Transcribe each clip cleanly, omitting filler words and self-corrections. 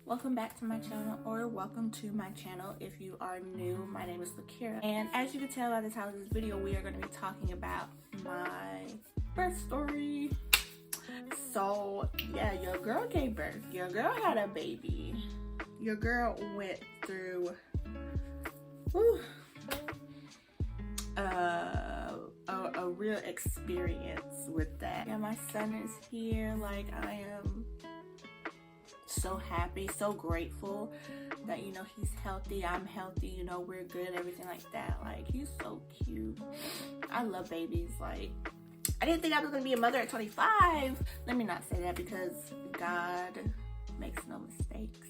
Welcome back to my channel, or welcome to my channel if you are new. My name is LaKeera, and as you can tell by the title of this video, we are going to be talking about my birth story. So yeah, your girl gave birth. Your girl had a baby. Your girl went through a real experience with that. Yeah, my son is here. Like, I am so happy, so grateful that, you know, he's healthy, I'm healthy, you know, we're good, everything like that. Like, he's so cute. I love babies. Like, I didn't think I was gonna be a mother at 25. Let me not say that, because God makes no mistakes.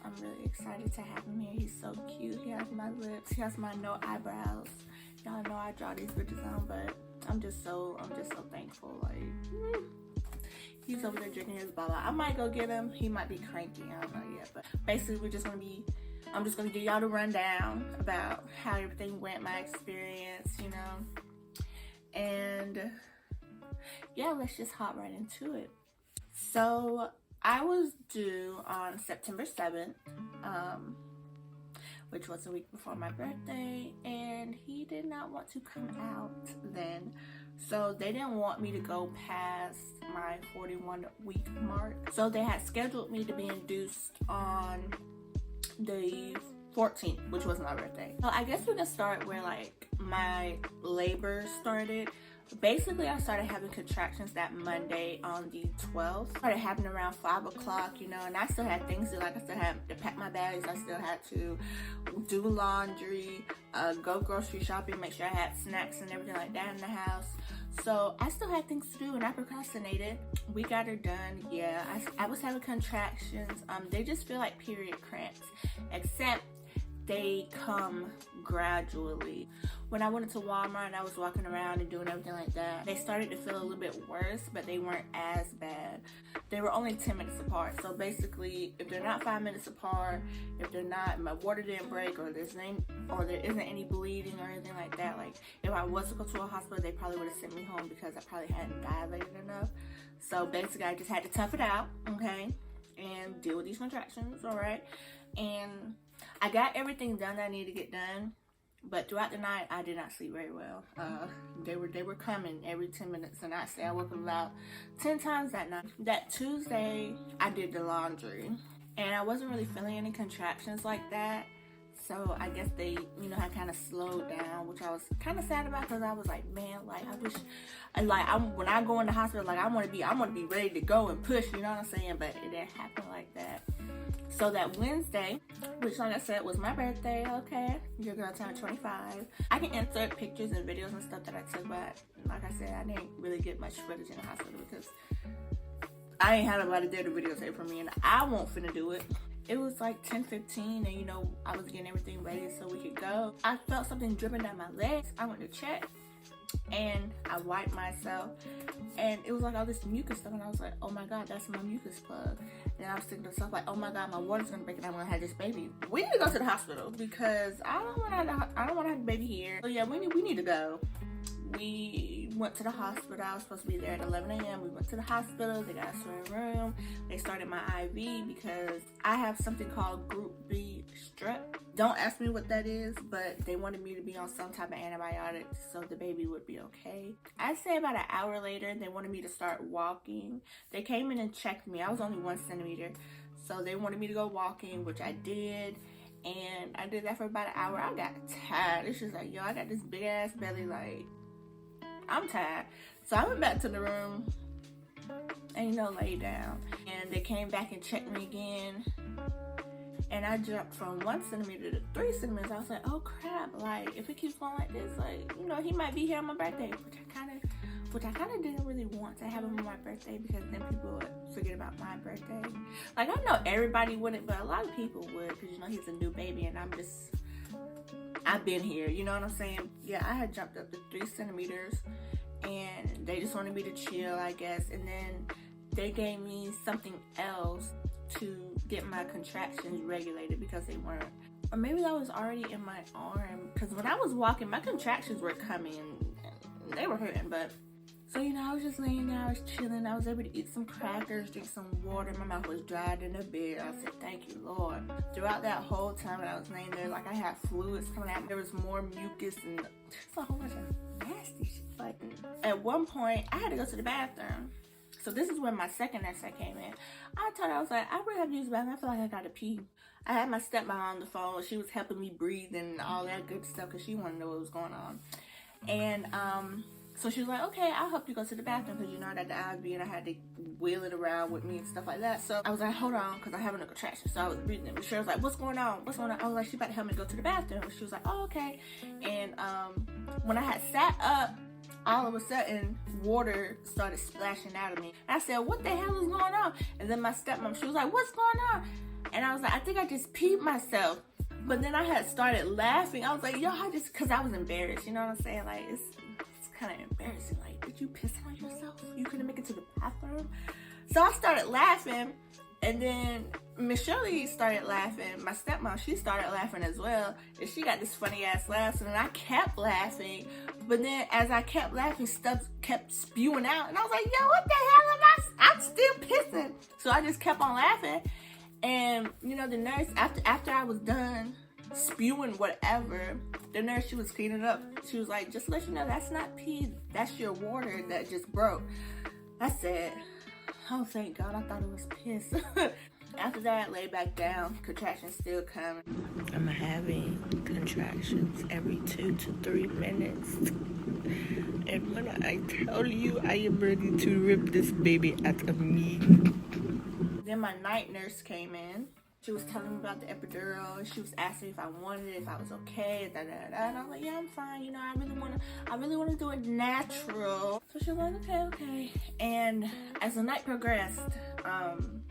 I'm really excited to have him here. He's so cute. He has my lips, he has my no eyebrows. Y'all know I draw these bitches on, but I'm just so thankful. Like, he's over there drinking his baba. I might go get him. He might be cranky. I don't know yet. But basically, I'm just gonna give y'all the rundown about how everything went, my experience, you know. And yeah, let's just hop right into it. So I was due on September 7th, which was a week before my birthday, and he did not want to come out then. So they didn't want me to go past my 41-week mark. So they had scheduled me to be induced on the 14th, which was my birthday. So I guess we can start where, like, my labor started. Basically, I started having contractions that Monday on the 12th. It started happening around 5 o'clock, you know, and I still had things to do. Like, I still had to pack my bags. I still had to do laundry, go grocery shopping, make sure I had snacks and everything like that in the house. So I still had things to do, and I procrastinated. We got her done. Yeah, I was having contractions. They just feel like period cramps, except they come gradually. When I went into Walmart and I was walking around and doing everything like that, they started to feel a little bit worse, but they weren't as bad. They were only 10 minutes apart. So basically, if they're not 5 minutes apart, if they're not, my water didn't break, or there isn't any bleeding or anything like that, like, if I was to go to a hospital, they probably would have sent me home because I probably hadn't dilated enough. So basically, I just had to tough it out, okay, and deal with these contractions, all right? And I got everything done that I needed to get done. But throughout the night, I did not sleep very well. They were coming every 10 minutes, and I say I woke up about 10 times that night. That Tuesday, I did the laundry, and I wasn't really feeling any contractions like that. So I guess they, you know, had kind of slowed down, which I was kind of sad about, because I was like, man, like, I wish, when I go in the hospital, like, I want to be ready to go and push, you know what I'm saying? But it didn't happen like that. So that Wednesday, which, like I said, was my birthday, okay, your girl turned 25. I can insert pictures and videos and stuff that I took, but like I said, I didn't really get much footage in the hospital because I ain't had nobody there to videotape for me, and I won't finna do it. It was like 10:15, and, you know, I was getting everything ready so we could go. I felt something dripping down my legs. I went to check, and I wiped myself, and it was like all this mucus stuff, and I was like, oh my God, that's my mucus plug. And I was thinking to myself, like, oh my God, my water's gonna break, and I'm gonna have this baby. We need to go to the hospital, because I don't want to have a baby here. So yeah, we need to go. We went to the hospital. I was supposed to be there at 11 a.m. We went to the hospital. They got us to a room. They started my IV because I have something called Group B strep. Don't ask me what that is, but they wanted me to be on some type of antibiotic so the baby would be okay. I'd say about an hour later, they wanted me to start walking. They came in and checked me. I was only 1 centimeter. So they wanted me to go walking, which I did. And I did that for about an hour. I got tired. It's just like, yo, I got this big ass belly, like, I'm tired. So I went back to the room and, you know, laid down. And they came back and checked me again. And I jumped from 1 centimeter to 3 centimeters. I was like, oh crap, like, if it keeps going like this, like, you know, he might be here on my birthday, which I kind of didn't really want to have him on my birthday, because then people would forget about my birthday. Like, I know everybody wouldn't, but a lot of people would, because, you know, he's a new baby, and I've been here, you know what I'm saying? Yeah, I had jumped up to 3 centimeters, and they just wanted me to chill, I guess. And then they gave me something else to get my contractions regulated, because they weren't. Or maybe that was already in my arm, because when I was walking, my contractions were coming, and they were hurting, but So, you know, I was just laying there, I was chilling. I was able to eat some crackers, drink some water. My mouth was dried in the bed. I said, thank you, Lord. Throughout that whole time when I was laying there, like I had fluids coming out. There was more mucus and just a whole bunch of nasty shit. Like, at one point, I had to go to the bathroom. So this is when my second nurse came in. I told her, I was like, I really have to use the bathroom. I feel like I gotta pee. I had my stepmom on the phone. She was helping me breathe and all that good stuff because she wanted to know what was going on. And, so she was like, okay, I'll help you go to the bathroom because, you know, I got the IV and I had to wheel it around with me and stuff like that. So I was like, hold on, because I'm having a contraction. So I was breathing. And Michelle was like, what's going on? What's going on? I was like, she about to help me go to the bathroom. And she was like, oh, okay. And when I had sat up, all of a sudden, water started splashing out of me. And I said, what the hell is going on? And then my stepmom, she was like, what's going on? And I was like, I think I just peed myself. But then I had started laughing. I was like, yo, because I was embarrassed. You know what I'm saying? Like, it's kind of embarrassing. Like, did you piss on yourself? You couldn't make it to the bathroom? So I started laughing, and then Miss Shirley started laughing. My stepmom, she started laughing as well, and she got this funny ass laugh, and I kept laughing. But then as I kept laughing, stuff kept spewing out, and I was like, yo, what the hell am I'm still pissing. So I just kept on laughing, and you know, the nurse, after I was done spewing whatever, the nurse, she was cleaning up. She was like, just to let you know, that's not pee, that's your water that just broke. I said, oh, thank God, I thought it was piss. After that, I lay back down, contractions still coming. I'm having contractions every 2 to 3 minutes. And when I tell you I am ready to rip this baby out of me. Then my night nurse came in. She was telling me about the epidural. She was asking if I wanted it, if I was okay, And I was like, yeah, I'm fine. You know, I really want to do it natural. So she was like, okay. And as the night progressed,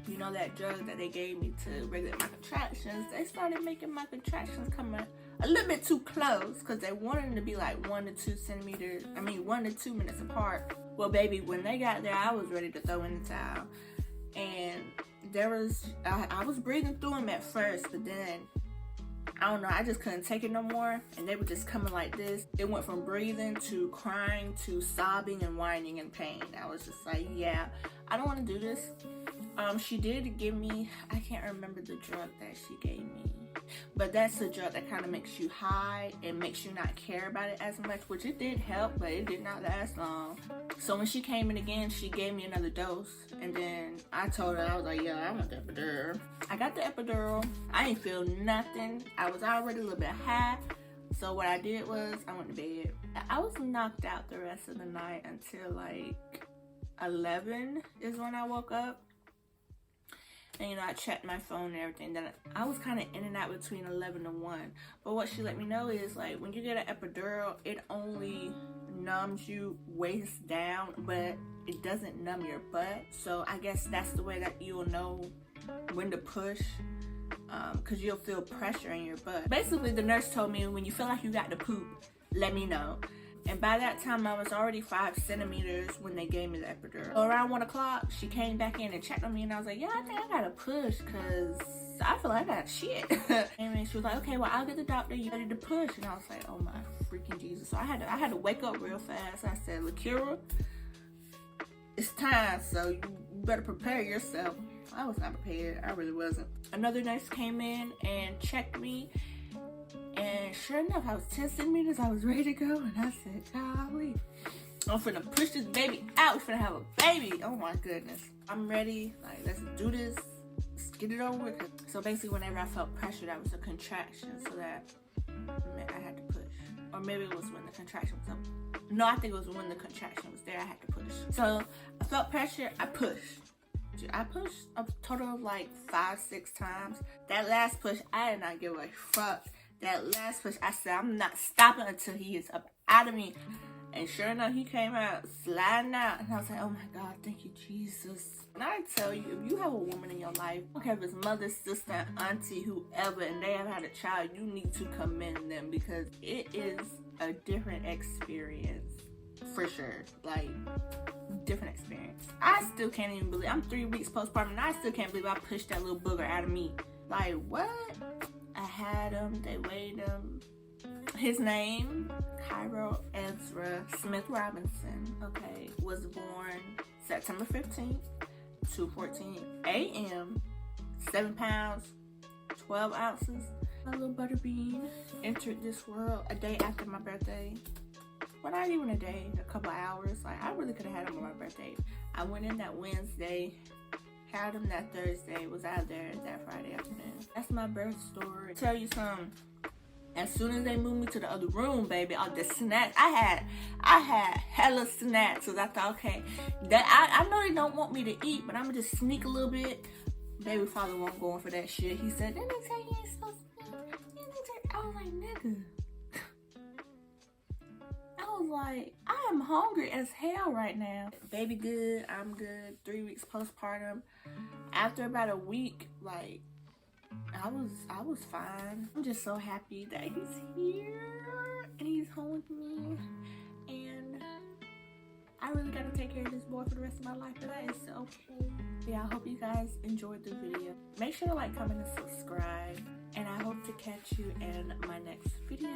you know, that drug that they gave me to regulate my contractions, they started making my contractions come a little bit too close because they wanted them to be like 1 to 2 centimeters. 1 to 2 minutes apart. Well, baby, when they got there, I was ready to throw in the towel. And I was breathing through them at first, but then I don't know, I just couldn't take it no more, and they were just coming like this. It went from breathing to crying to sobbing and whining in pain. I was just like, yeah, I don't want to do this. She did give me, I can't remember the drug that she gave me, but that's the drug that kind of makes you high and makes you not care about it as much, which it did help, but it did not last long. So when she came in again, she gave me another dose, and then I told her, I was like, yeah, I want the epidural. I got the epidural. I ain't feel nothing. I was already a little bit high, so what I did was I went to bed. I was knocked out the rest of the night until like 11 is when I woke up. And, you know, I checked my phone and everything. Then I was kind of in and out between 11 and 1. But what she let me know is, like, when you get an epidural, it only numbs you waist down, but it doesn't numb your butt. So I guess that's the way that you'll know when to push, because you'll feel pressure in your butt. Basically, the nurse told me, when you feel like you got to poop, let me know. And by that time, I was already 5 centimeters when they gave me the epidural. So around 1 o'clock, she came back in and checked on me, and I was like, yeah, I think I gotta push, because I feel like I got shit. And she was like, okay, well, I'll get the doctor, you ready to push? And I was like, oh my freaking Jesus. So I had to wake up real fast. I said, LaKeera, it's time, so you better prepare yourself. I was not prepared. I really wasn't. Another nurse came in and checked me. And sure enough, I was 10 centimeters. I was ready to go. And I said, golly, I'm finna push this baby out. We're finna have a baby. Oh my goodness. I'm ready. Like, let's do this. Let's get it over with. So basically, whenever I felt pressure, that was a contraction. So that meant I had to push. Or maybe it was when the contraction was up. No, I think it was when the contraction was there. I had to push. So I felt pressure. I pushed. I pushed a total of like 5-6 times. That last push, I did not give a fuck. That last push, I said, I'm not stopping until he is up out of me. And sure enough, he came out, sliding out. And I was like, oh my God, thank you, Jesus. And I tell you, if you have a woman in your life, I don't care if it's mother, sister, auntie, whoever, and they have had a child, you need to commend them, because it is a different experience. For sure. Like, different experience. I still can't even believe, I'm 3 weeks postpartum, and I still can't believe I pushed that little booger out of me. Like, what? I had him, they weighed him. His name, Cairo Ezra Smith Robinson, okay, was born September 15th, 2:14 a.m., 7 pounds, 12 ounces. My little butterbean entered this world a day after my birthday. Well, not even a day, a couple hours. Like, I really could have had him on my birthday. I went in that Wednesday, had him that Thursday, was out there that Friday afternoon. That's my birth story. Tell you something. As soon as they moved me to the other room, baby, all the snacks, I had hella snacks. Cause I thought, okay, that I know they don't want me to eat, but I'm gonna just sneak a little bit. Baby father won't go in for that shit. He said, "Didn't I tell you ain't supposed to?" I was like, nigga. I was like, I am hungry as hell right now. Baby good, I'm good. 3 weeks postpartum. After about a week, like, I was fine. I'm just so happy that he's here and he's home with me. And I really gotta take care of this boy for the rest of my life, but that is okay. Yeah, I hope you guys enjoyed the video. Make sure to like, comment, and subscribe. And I hope to catch you in my next video.